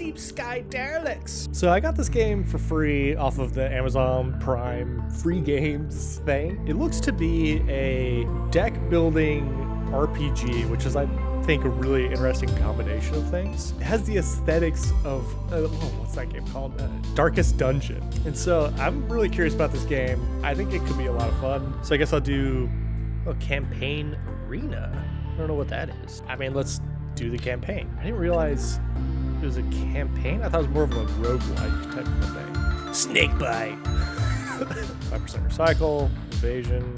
Deep Sky Derelicts. So I got this game for free off of the Amazon Prime free games thing. It looks to be a deck building RPG, which is, I think, a really interesting combination of things. It has the aesthetics of, what's that game called? Darkest Dungeon. And so I'm really curious about this game. I think it could be a lot of fun. So I guess I'll do a campaign arena. I don't know what that is. I mean, let's do the campaign. I didn't realize it was a campaign. I thought it was more of a roguelike type of thing. Snake bite. 5% recycle, evasion,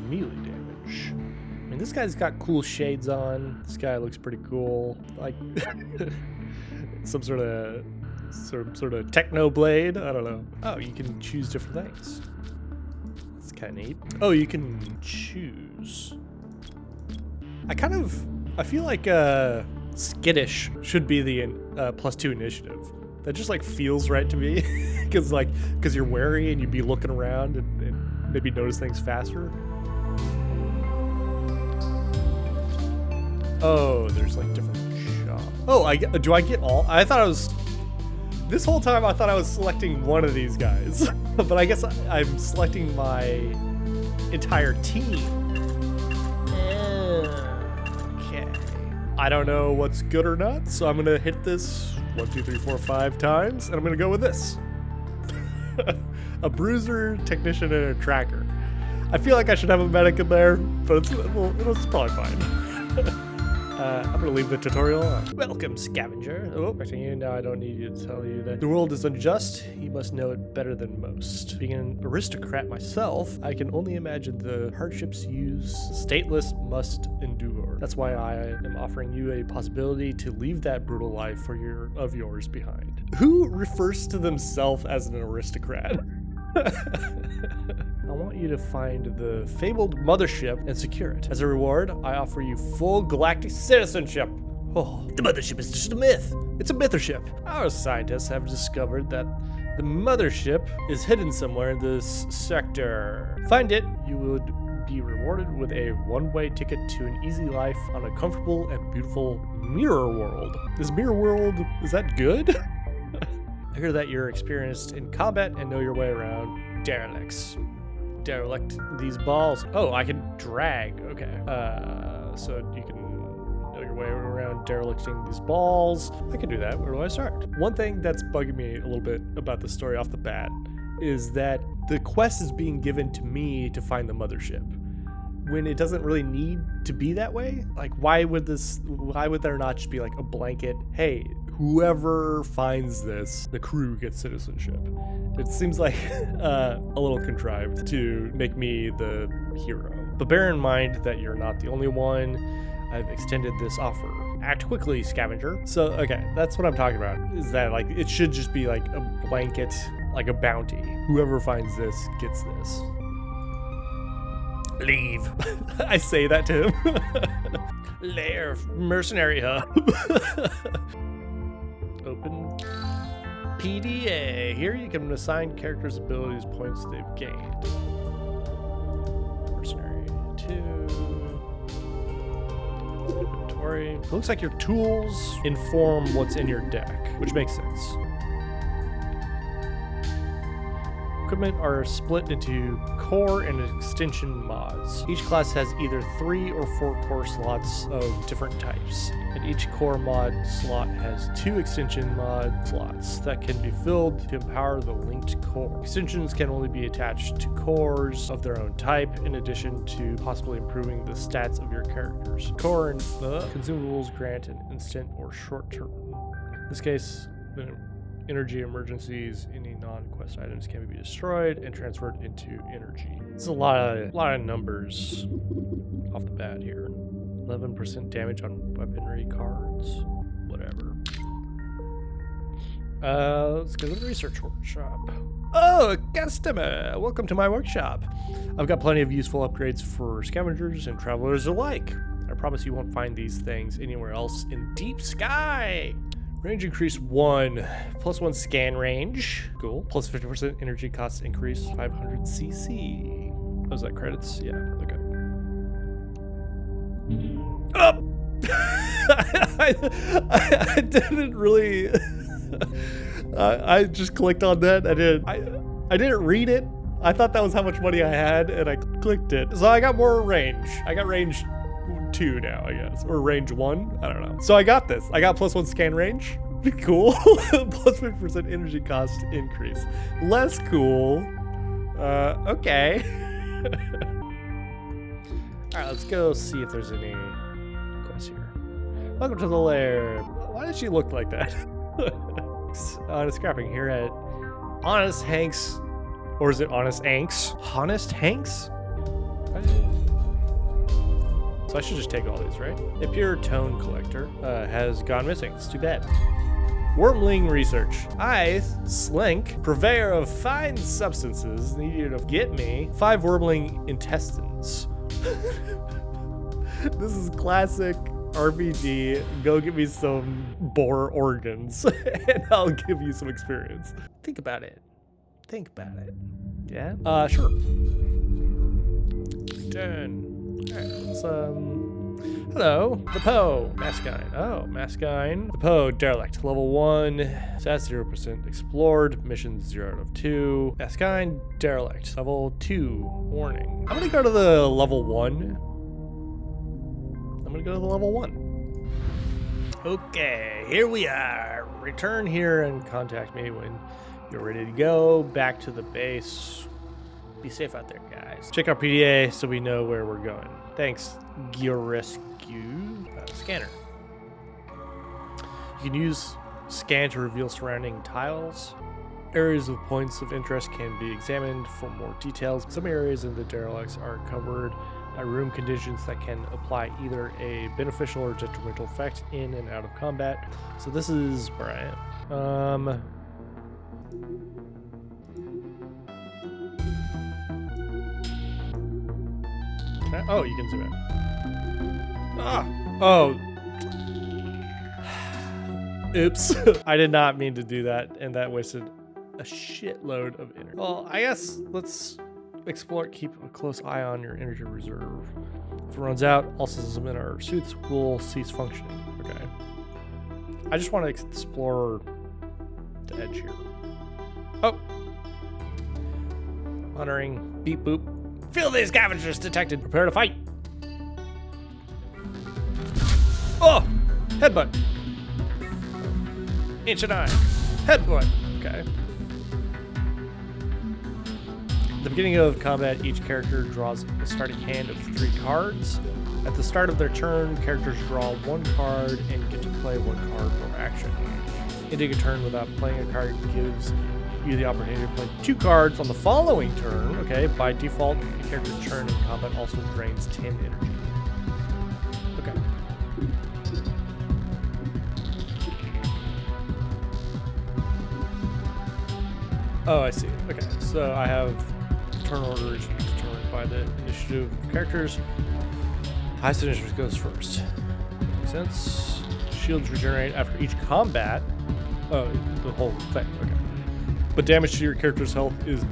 melee damage. I mean, this guy's got cool shades on. This guy looks pretty cool. Like some sort of techno blade. I don't know. Oh, you can choose different things. That's kind of neat. Oh, you can choose. I feel like skittish should be the +2 initiative. That just like feels right to me, because you're wary and you'd be looking around and maybe notice things faster. Oh, there's like different shops. Oh, do I get all? This whole time I thought I was selecting one of these guys, but I guess I'm selecting my entire team. I don't know what's good or not, so I'm gonna hit this 1, 2, 3, 4, 5 times, and I'm gonna go with this. A bruiser, technician, and a tracker. I feel like I should have a medic in there, but it's probably fine. I'm gonna leave the tutorial on. Welcome, scavenger. Oh, back to you. Now I don't need you to tell you that the world is unjust. You must know it better than most. Being an aristocrat myself, I can only imagine the hardships you stateless must endure. That's why I am offering you a possibility to leave that brutal life of yours behind. Who refers to themselves as an aristocrat? I want you to find the fabled mothership and secure it. As a reward, I offer you full galactic citizenship. Oh, the mothership is just a myth. It's a mythership. Our scientists have discovered that the mothership is hidden somewhere in this sector. Find it, you would be rewarded with a one-way ticket to an easy life on a comfortable and beautiful mirror world. This mirror world, is that good? I hear that you're experienced in combat and know your way around derelicts. Derelict these balls. Oh, I can drag. Okay. So you can know your way around derelicting these balls. I can do that. Where do I start? One thing that's bugging me a little bit about the story off the bat is that the quest is being given to me to find the mothership, when it doesn't really need to be that way. Like, why would there not just be like a blanket, hey, whoever finds this, the crew gets citizenship? It seems like a little contrived to make me the hero. But bear in mind that you're not the only one. I've extended this offer. Act quickly, scavenger. So, okay, that's what I'm talking about, is that like it should just be like a blanket, like a bounty. Whoever finds this gets this. Leave. I say that to him. Lair, mercenary hub. Open PDA. Here you can assign characters' abilities points they've gained. Mercenary 2. Inventory. It looks like your tools inform what's in your deck, which makes sense. Equipment are split into core and extension mods. Each class has either 3 or 4 core slots of different types, and each core mod slot has 2 extension mod slots that can be filled to empower the linked core. Extensions can only be attached to cores of their own type, in addition to possibly improving the stats of your characters. Core and consumables grant an instant or short term. In this case, energy emergencies, any non-quest items can be destroyed and transferred into energy. It's a lot of numbers off the bat here. 11% damage on weaponry cards. Whatever. Let's go to the research workshop. Oh, customer! Welcome to my workshop. I've got plenty of useful upgrades for scavengers and travelers alike. I promise you won't find these things anywhere else in Deep Sky. Range increase 1, +1 scan range. Cool. Plus 50% energy cost increase, 500 CC. Oh, is that credits? Yeah, okay. Oh! I didn't really I just clicked on that. I didn't read it. I thought that was how much money I had, and I clicked it. So I got more range. I got range 2 now, I guess. Or range 1? I don't know. So I got this. I got +1 scan range. Cool. Plus 50% energy cost increase. Less cool. Okay. Alright, let's go see if there's any quests here. Welcome to the lair. Why did she look like that? Honest scrapping here at Honest Hanks. Or is it Honest Hanks? Honest Hanks? So I should just take all these, right? A pure tone collector has gone missing. It's too bad. Wormling research. I, Slink, purveyor of fine substances, need you to get me 5 wormling intestines. This is classic RPG. Go get me some boar organs, and I'll give you some experience. Think about it. Think about it. Yeah? Sure. Done. Alright, let's, hello. The Poe. Mascine. Oh, Mascine. The Poe Derelict. Level 1. Stats 0% explored. Mission 0 out of 2. Mascine Derelict. Level 2. Warning. I'm gonna go to the level 1. I'm gonna go to the level 1. Okay, here we are. Return here and contact me when you're ready to go back to the base. Be safe out there, guys. Check our PDA so we know where we're going. Thanks, Gear Rescue. Scanner. You can use scan to reveal surrounding tiles. Areas with points of interest can be examined for more details. Some areas in the derelicts are covered by room conditions that can apply either a beneficial or detrimental effect in and out of combat. So this is where I am. Oh, you can zoom in. Oh. Oops. I did not mean to do that, and that wasted a shitload of energy. Well, I guess let's explore. Keep a close eye on your energy reserve. If it runs out, all systems in our suits will cease functioning. Okay. I just want to explore the edge here. Oh. Monitoring. Beep boop. Feel these scavengers detected. Prepare to fight. Oh! Headbutt. Ancient Eye. Headbutt. Okay. At the beginning of combat, each character draws a starting hand of 3 cards. At the start of their turn, characters draw 1 card and get to play 1 card per action. Ending a turn without playing a card gives you the opportunity to play 2 cards on the following turn. Okay, by default, the character's turn in combat also drains 10 energy. Okay. Oh, I see. Okay, so I have turn orders determined by the initiative of characters. Highest initiative goes first. Makes sense. Shields regenerate after each combat. Oh, the whole thing. Okay. But damage to your character's health is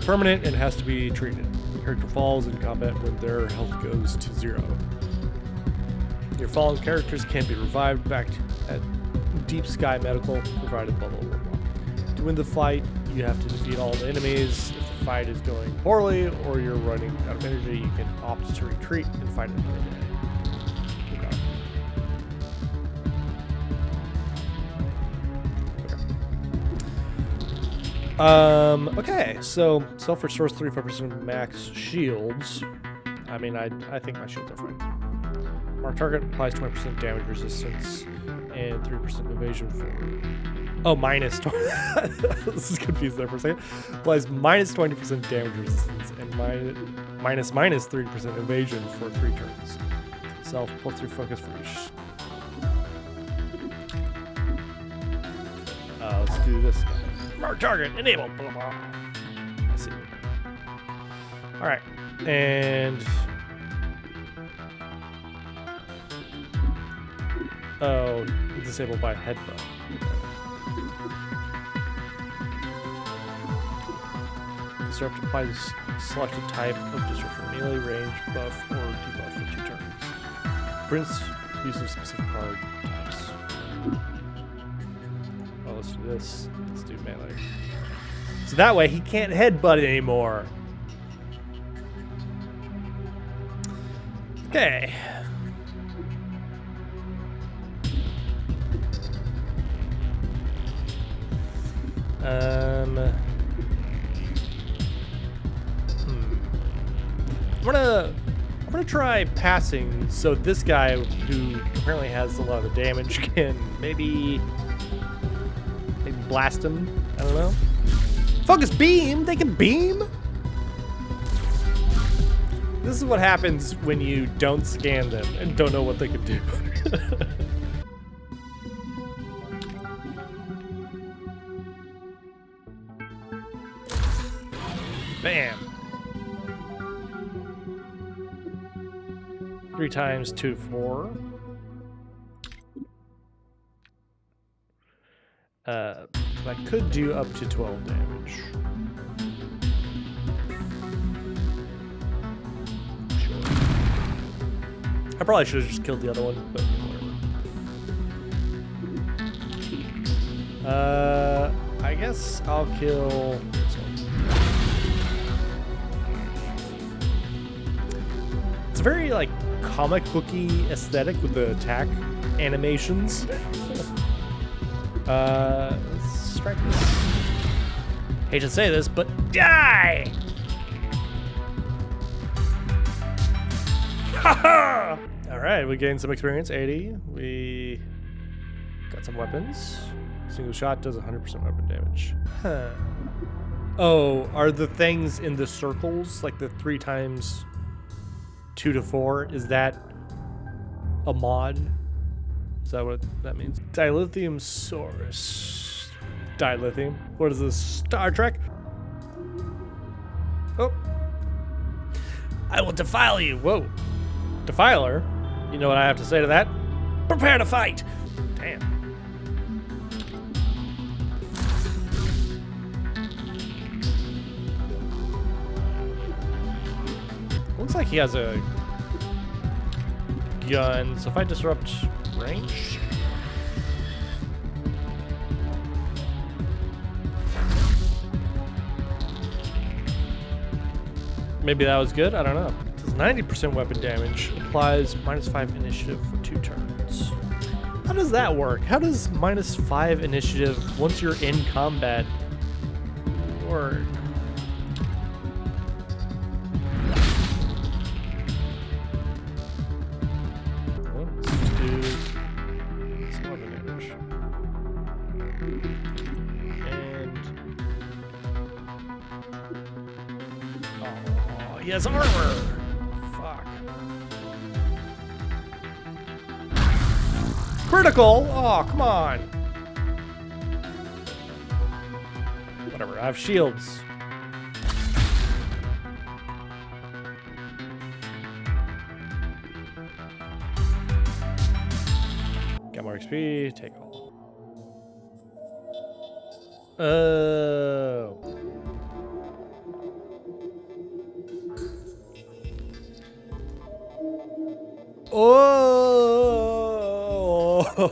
permanent and has to be treated. The character falls in combat when their health goes to 0. Your fallen characters can be revived back at Deep Sky Medical, provided blah blah blah. To win the fight, you have to defeat all the enemies. If the fight is going poorly or you're running out of energy, you can opt to retreat and fight another day. Okay, so self-restores 35% of max shields. I mean, I think my shields are fine. Mark target applies 20% damage resistance and 3% evasion for... Oh, minus 20. This is confused there for a second. Applies minus 20% damage resistance and minus 3% evasion for 3 turns. Self plus 3 focus for each. Let's do this guy. Mark target, enable, blah, blah. I see. All right, and oh, disabled by headbutt. Disrupt applies selected type of disruption, melee, range, buff, or debuff for 2 turns. Prince uses specific card types. Oh, let's do this. Let's do melee. So that way he can't headbutt anymore. Okay. I'm gonna try passing so this guy who apparently has a lot of the damage can maybe blast him. I don't know. Focus beam? They can beam? This is what happens when you don't scan them and don't know what they can do. Bam. 3 times 2 to 4. I could do up to 12 damage. Sure. I probably should have just killed the other one, but whatever. I guess I'll kill this one. It's a very like comic booky aesthetic with the attack animations. Let's strike this. Hate to say this, but die! Haha! Alright, we gained some experience, 80. We got some weapons. Single shot does 100% weapon damage. Huh. Oh, are the things in the circles, like the 3 times 2 to 4, is that a mod? Is that what that means? Dilithium source. Dilithium? What is this? Star Trek? Oh. I will defile you. Whoa. Defiler? You know what I have to say to that? Prepare to fight! Damn. Looks like he has a gun, so if I disrupt range. Maybe that was good, I don't know. It says 90% weapon damage, applies -5 initiative for 2 turns. How does that work? How does -5 initiative once you're in combat work? He has armor! Fuck. Critical? Oh, come on. Whatever, I have shields. Got more XP, take all.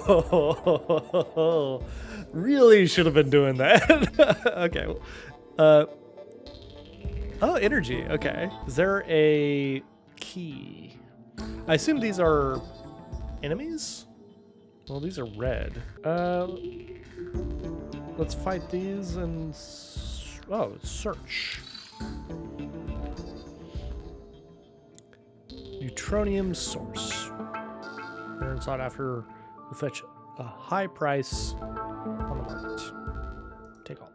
Oh, really should have been doing that. Okay. Oh, energy. Okay. Is there a key? I assume these are enemies? Well, these are red. Let's fight these and... Oh, search. Neutronium source. Parents sought after will fetch a high price on the market. Take all.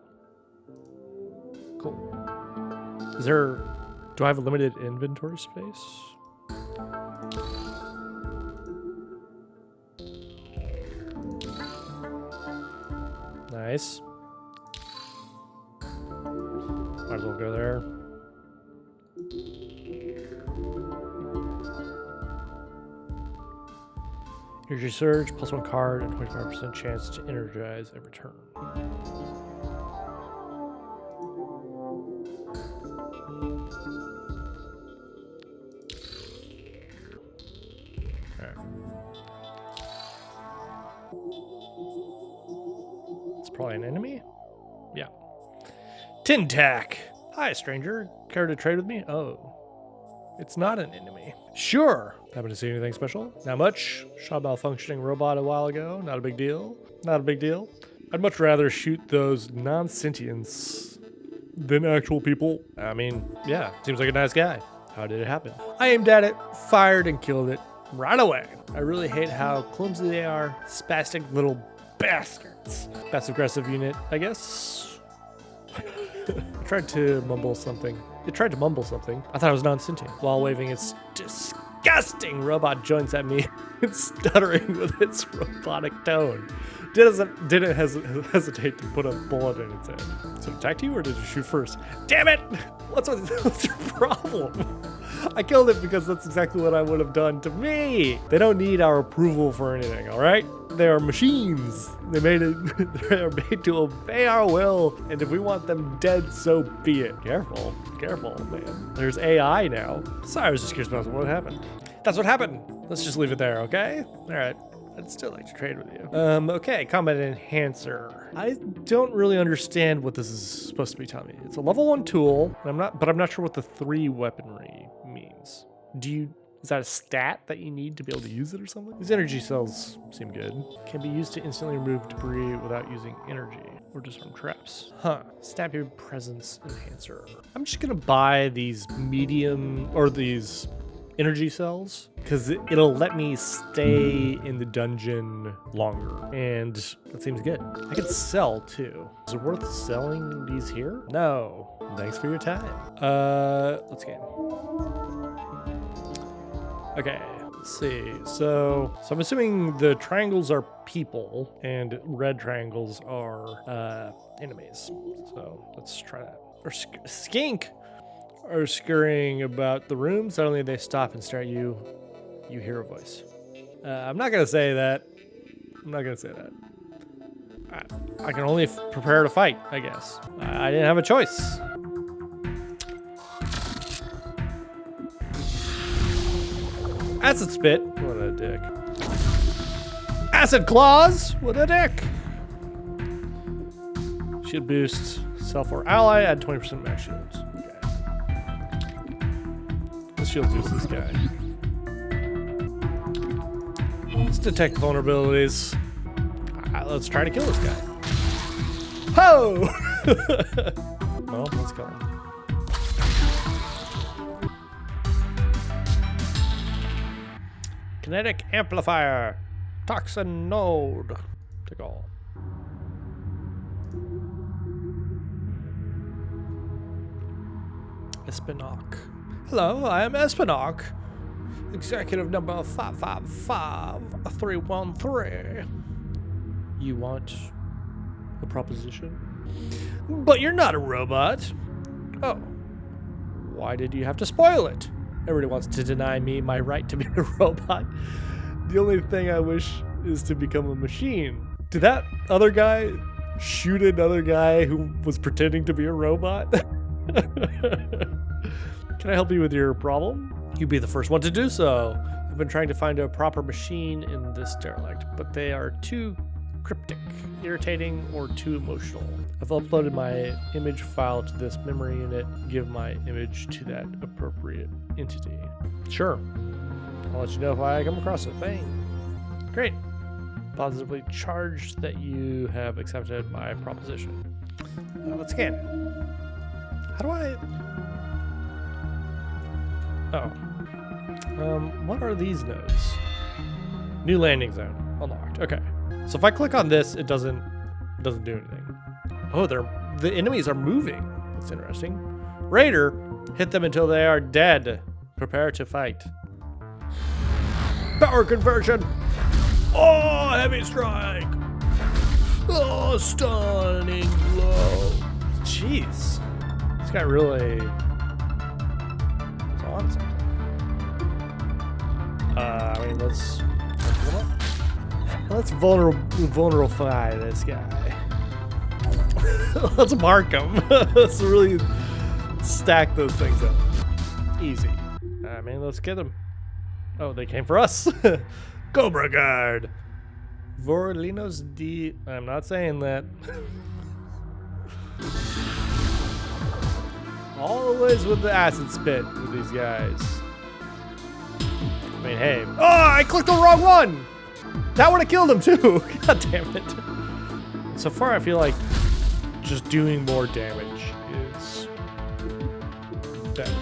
Cool. Is there... Do I have a limited inventory space? Nice. Might as well go there. Energy surge, +1 card, and 25% chance to energize every turn. probably an enemy. Yeah. Tin Tack. Hi, stranger. Care to trade with me? Oh. It's not an enemy. Sure. Happen to see anything special? Not much. Shot a malfunctioning robot a while ago. Not a big deal. Not a big deal. I'd much rather shoot those non-sentients than actual people. I mean, yeah, seems like a nice guy. How did it happen? I aimed at it, fired, and killed it right away. I really hate how clumsy they are. Spastic little bastards. Passive-aggressive unit, I guess. I tried to mumble something. It tried to mumble something. I thought it was non-sentient while waving its disgusting robot joints at me and stuttering with its robotic tone. Didn't hesitate to put a bullet in its head. So it attacked you or did you shoot first? Damn it! What's your problem? I killed it because that's exactly what I would have done to me. They don't need our approval for anything, all right? They are machines. They are made to obey our will, and if we want them dead, so be it. Careful, man. There's AI now. Sorry, I was just curious about what happened. That's what happened. Let's just leave it there, okay? All right. I'd still like to trade with you. Okay, combat enhancer. I don't really understand what this is supposed to be telling me. It's a level 1 tool, and I'm not sure what the 3 weaponry means. Is that a stat that you need to be able to use it or something? These energy cells seem good. Can be used to instantly remove debris without using energy or disarm traps. Huh, stab your presence enhancer. I'm just gonna buy these medium, or these energy cells, because it'll let me stay in the dungeon longer, and that seems good. I could sell too. Is it worth selling these here? No. Thanks for your time. Let's game. Okay, let's see. So I'm assuming the triangles are people and red triangles are enemies. So let's try that. Or skink are scurrying about the room. Suddenly they stop and stare at you. You hear a voice. I'm not gonna say that. I can only prepare to fight, I guess. I didn't have a choice. Acid spit. What a dick. Acid claws. What a dick. Shield boost. Self or ally. Add 20% max shields. Let's shield boost this guy. Let's detect vulnerabilities. Let's try to kill this guy. Ho! Well, let's go. Kinetic amplifier. Toxin node. Take all. Espinock. Hello, I am Espinock. Executive number 555313. You want a proposition? But you're not a robot. Oh. Why did you have to spoil it? Everybody wants to deny me my right to be a robot. The only thing I wish is to become a machine. Did that other guy shoot another guy who was pretending to be a robot? Can I help you with your problem? You'd be the first one to do so. I've been trying to find a proper machine in this derelict, but they are too cryptic, irritating, or too emotional. I've uploaded my image file to this memory unit. Give my image to that appropriate entity. Sure. I'll let you know if I come across a thing. Great. Positively charged that you have accepted my proposition. Let's scan. How do I... Oh. What are these nodes? New landing zone. Unlocked. Okay. So if I click on this, it doesn't do anything. Oh, the enemies are moving. That's interesting. Raider, hit them until they are dead. Prepare to fight. Power conversion. Oh, heavy strike. Oh, stunning blow. Jeez. This guy really is on something. I mean, let's vulnerify this guy. Let's mark him. Let's really stack those things up. Easy. I mean, let's get them. Oh, they came for us. Cobra Guard. Vorlinos de... I'm not saying that. Always with the acid spit with these guys. I mean, hey. Oh, I clicked the wrong one! That would have killed him too. God damn it. So far, I feel like just doing more damage is better.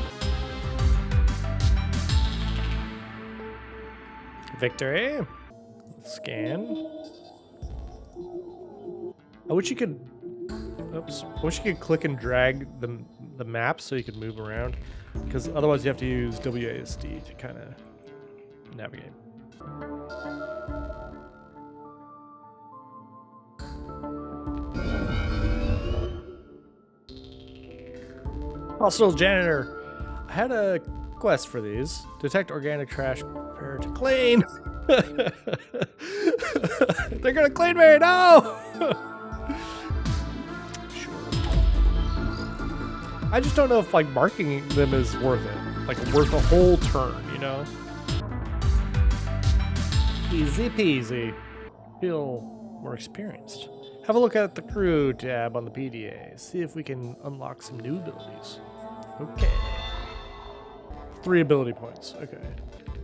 Victory. Scan. I wish you could. Oops. I wish you could click and drag the map so you could move around, because otherwise you have to use WASD to kind of navigate. Hostile janitor. I had a quest for these. Detect organic trash. Prepare to clean. They're gonna clean me. No. Sure. I just don't know if like marking them is worth it. Like worth a whole turn, you know? Easy peasy. Feel more experienced. Have a look at the crew tab on the PDA. See if we can unlock some new abilities. Okay. 3 ability points. Okay.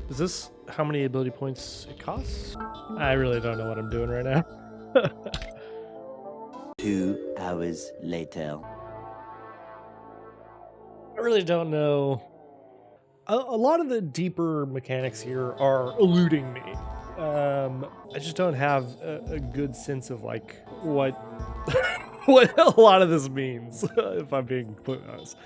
Is this how many ability points it costs? I really don't know what I'm doing right now. 2 hours later. I really don't know. A lot of the deeper mechanics here are eluding me. I just don't have a good sense of like what what a lot of this means, if I'm being completely honest.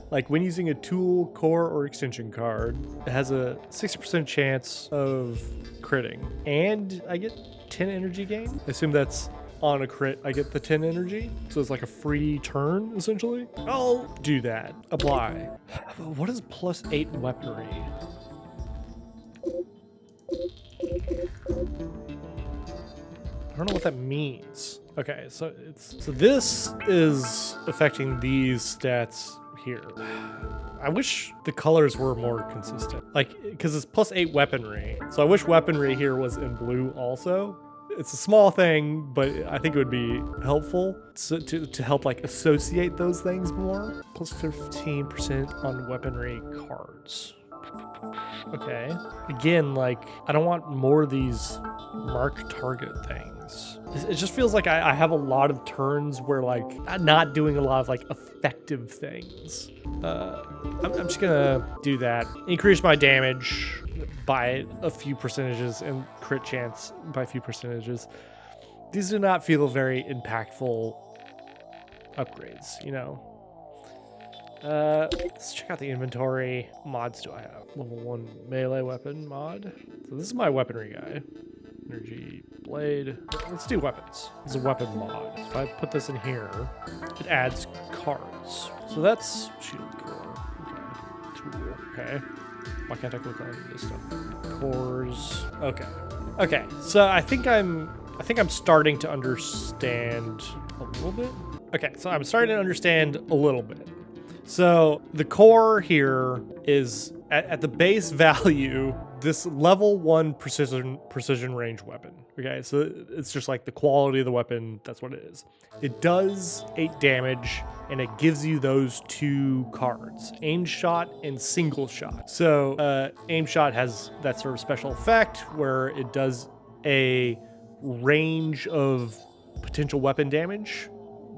Like when using a tool, core, or extension card, it has a 60% chance of critting, and I get 10 energy gain. I assume that's on a crit. I get the 10 energy, so it's like a free turn essentially. I'll do that. Apply. What is +8 weaponry? I don't know what that means. Okay, so this is affecting these stats here. I wish the colors were more consistent. Like, because it's +8 weaponry. So I wish weaponry here was in blue also. It's a small thing, but I think it would be helpful to help like associate those things more. +15% on weaponry cards. Okay. Again, like, I don't want more of these mark target things. It just feels like I have a lot of turns where, like, I'm not doing a lot of, like, effective things. I'm just gonna do that. Increase my damage by a few percentages and crit chance by a few percentages. These do not feel very impactful upgrades, you know? Let's check out the inventory. Mods do I have? Level 1 melee weapon mod. So this is my weaponry guy. Energy blade. Let's do weapons. This is a weapon mod. So if I put this in here, it adds cards. So that's shield core. Okay. Tool. Okay. Why can't I click on this stuff? Cores. Okay. Okay. So I think I'm starting to understand a little bit. Okay. So I'm starting to understand a little bit. So the core here is at the base value, this level 1 precision range weapon. Okay, so it's just like the quality of the weapon, that's what it is. It does 8 damage, and it gives you those 2 cards, aim shot and single shot. So aim shot has that sort of special effect where it does a range of potential weapon damage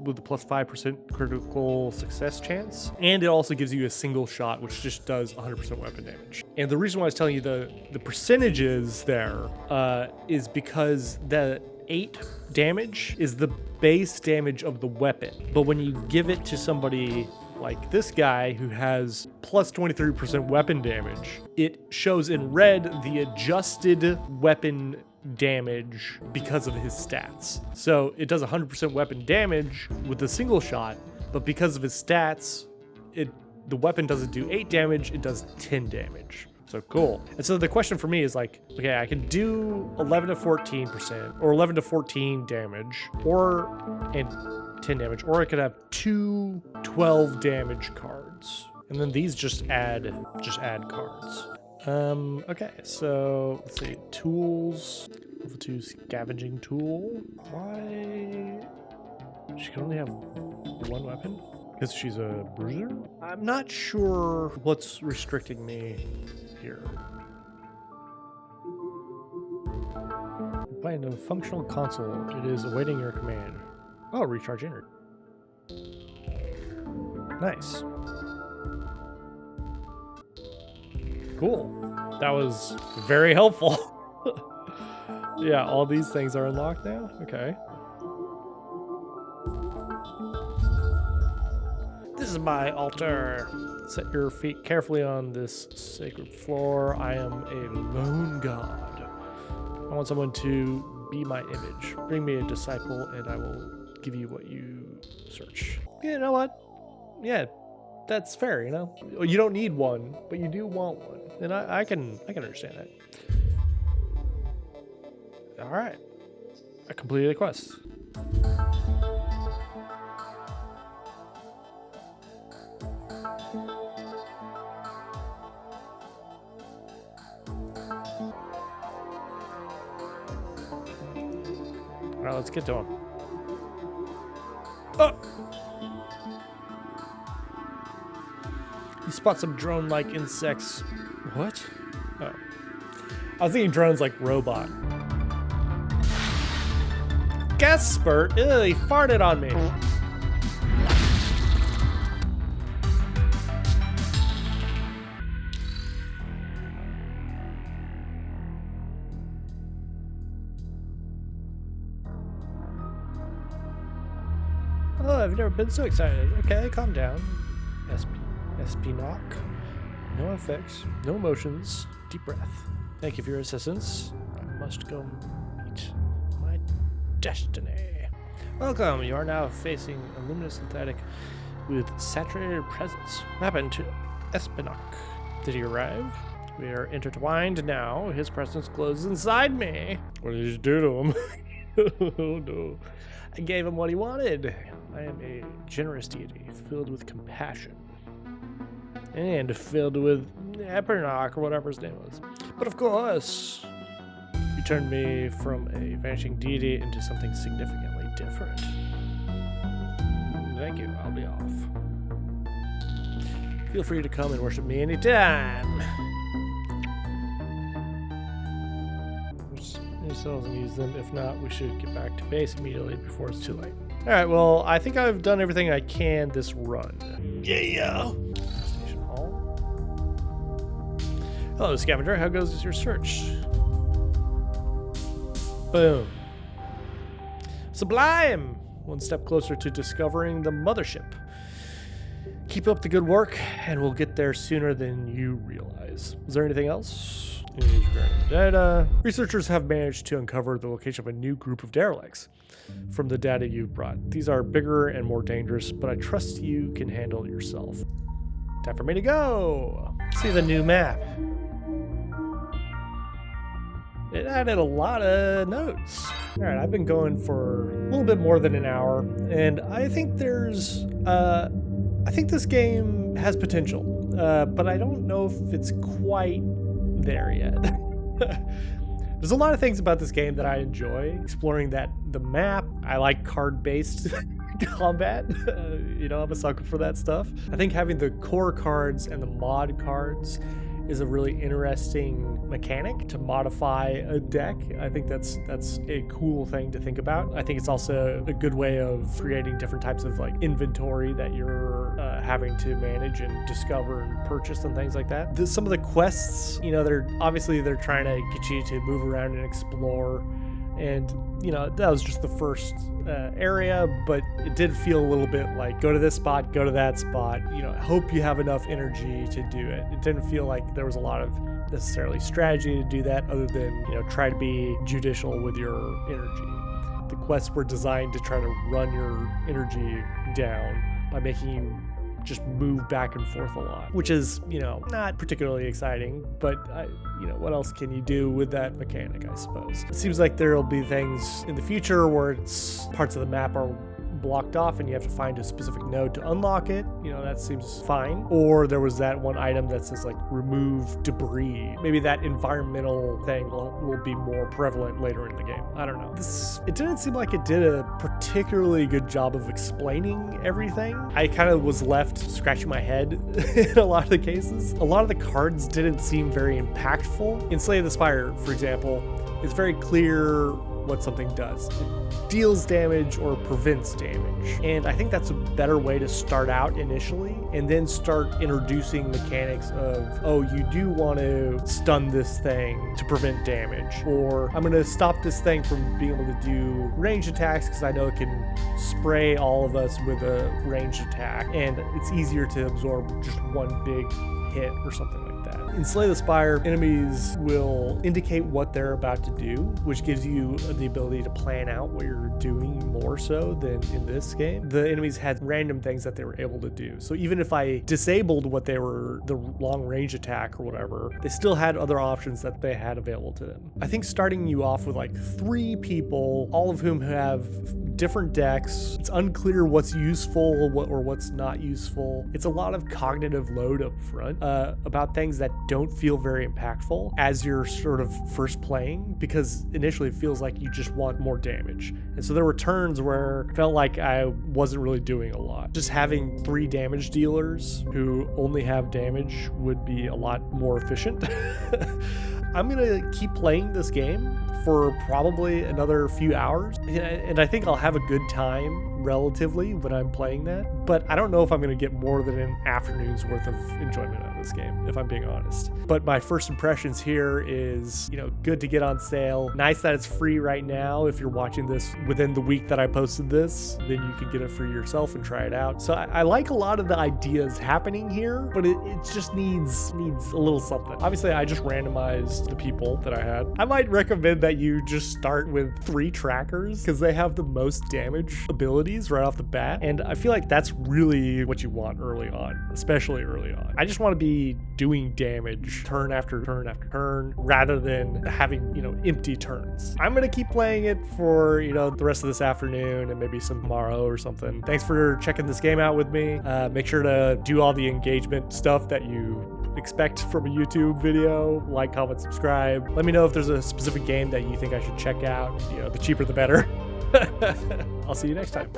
with a +5% critical success chance. And it also gives you a single shot, which just does 100% weapon damage. And the reason why I was telling you the percentages there is because the 8 damage is the base damage of the weapon. But when you give it to somebody like this guy who has +23% weapon damage, it shows in red the adjusted weapon damage because of his stats. So it does 100% weapon damage with a single shot, but because of his stats, the weapon doesn't do 8 damage, it does 10 damage. So cool. And so the question for me is like, okay, I can do 11 to 14% or 11 to 14 damage and 10 damage, or I could have 2 12 damage cards. And then these just add cards. Okay, so let's see, tools. Level 2 scavenging tool. Why? She can only have one weapon? Because she's a bruiser? I'm not sure what's restricting me here. Find a functional console. It is awaiting your command. Oh, recharge energy. Nice. Cool. That was very helpful. Yeah, all these things are unlocked now? Okay. This is my altar. Set your feet carefully on this sacred floor. I am a lone god. I want someone to be my image. Bring me a disciple and I will give you what you search. You know what? Yeah, that's fair, you know? You don't need one, but you do want one. And I can understand that. All right. I completed the quest. All right, let's get to him. Oh! You spot some drone-like insects. What? Oh. I was thinking drones like robot. Gas spurt? Ew, he farted on me. Oh, I've never been so excited. Okay, calm down. SP knock. No effects, no emotions. Deep breath. Thank you for your assistance. I must go meet my destiny. Welcome. You are now facing a luminous synthetic with saturated presence. What happened to Espinock? Did he arrive? We are intertwined now. His presence glows inside me. What did you do to him? Oh no. I gave him what he wanted. I am a generous deity filled with compassion. And filled with Epernock or whatever his name was. But of course, you turned me from a vanishing deity into something significantly different. Thank you, I'll be off. Feel free to come and worship me anytime. Any cells and use them. If not, we should get back to base immediately before it's too late. Alright, well, I think I've done everything I can this run. Yeah! Hello, scavenger. How goes your search? Boom. Sublime! One step closer to discovering the mothership. Keep up the good work, and we'll get there sooner than you realize. Is there anything else? Data. Researchers have managed to uncover the location of a new group of derelicts from the data you've brought. These are bigger and more dangerous, but I trust you can handle it yourself. Time for me to go! See the new map. It added a lot of notes. All right, I've been going for a little bit more than an hour, and I think there's, I think this game has potential, but I don't know if it's quite there yet. There's a lot of things about this game that I enjoy. Exploring the map. I like card-based combat. You know, I'm a sucker for that stuff. I think having the core cards and the mod cards is a really interesting mechanic to modify a deck. I think that's a cool thing to think about. I think it's also a good way of creating different types of like inventory that you're having to manage and discover and purchase and things like that. Some of the quests, you know, they're trying to get you to move around and explore. And, you know, that was just the first area, but it did feel a little bit like go to this spot, go to that spot, you know, hope you have enough energy to do it. It didn't feel like there was a lot of necessarily strategy to do that other than, you know, try to be judicial with your energy. The quests were designed to try to run your energy down by making you just move back and forth a lot, which is, you know, not particularly exciting, but you know, what else can you do with that mechanic, I suppose. It seems like there'll be things in the future where it's parts of the map are blocked off and you have to find a specific node to unlock it. You know, that seems fine. Or there was that one item that says like remove debris. Maybe that environmental thing will be more prevalent later in the game. I don't know. It didn't seem like it did a particularly good job of explaining everything. I kind of was left scratching my head in a lot of the cases. A lot of the cards didn't seem very impactful. In Slay the Spire, for example, it's very clear what something does. It deals damage or prevents damage. And I think that's a better way to start out initially and then start introducing mechanics of, oh, you do want to stun this thing to prevent damage, or I'm going to stop this thing from being able to do ranged attacks because I know it can spray all of us with a ranged attack and it's easier to absorb just one big hit or something like that. In Slay the Spire, enemies will indicate what they're about to do, which gives you the ability to plan out what you're doing more so than in this game. The enemies had random things that they were able to do. So even if I disabled what they were, the long range attack or whatever, they still had other options that they had available to them. I think starting you off with like 3 people, all of whom have different decks, it's unclear what's useful or what's not useful. It's a lot of cognitive load up front about things that don't feel very impactful as you're sort of first playing, because initially it feels like you just want more damage. And so there were turns where it felt like I wasn't really doing a lot. Just having 3 damage dealers who only have damage would be a lot more efficient. I'm gonna keep playing this game for probably another few hours, and I think I'll have a good time relatively when I'm playing that, but I don't know if I'm going to get more than an afternoon's worth of enjoyment out of this game, if I'm being honest. But my first impressions here is, you know, good to get on sale. Nice that it's free right now. If you're watching this within the week that I posted this, then you can get it for yourself and try it out. So I like a lot of the ideas happening here, but it just needs a little something. Obviously, I just randomized the people that I had. I might recommend that you just start with 3 trackers because they have the most damage abilities right off the bat, and I feel like that's really what you want early on, especially early on. I just want to be doing damage turn after turn after turn rather than having, you know, empty turns. I'm gonna keep playing it for, you know, the rest of this afternoon and maybe some tomorrow or something. Thanks for checking this game out with me. Make sure to do all the engagement stuff that you expect from a YouTube video. Like, comment, subscribe. Let me know if there's a specific game that you think I should check out. You know, the cheaper the better. I'll see you next time.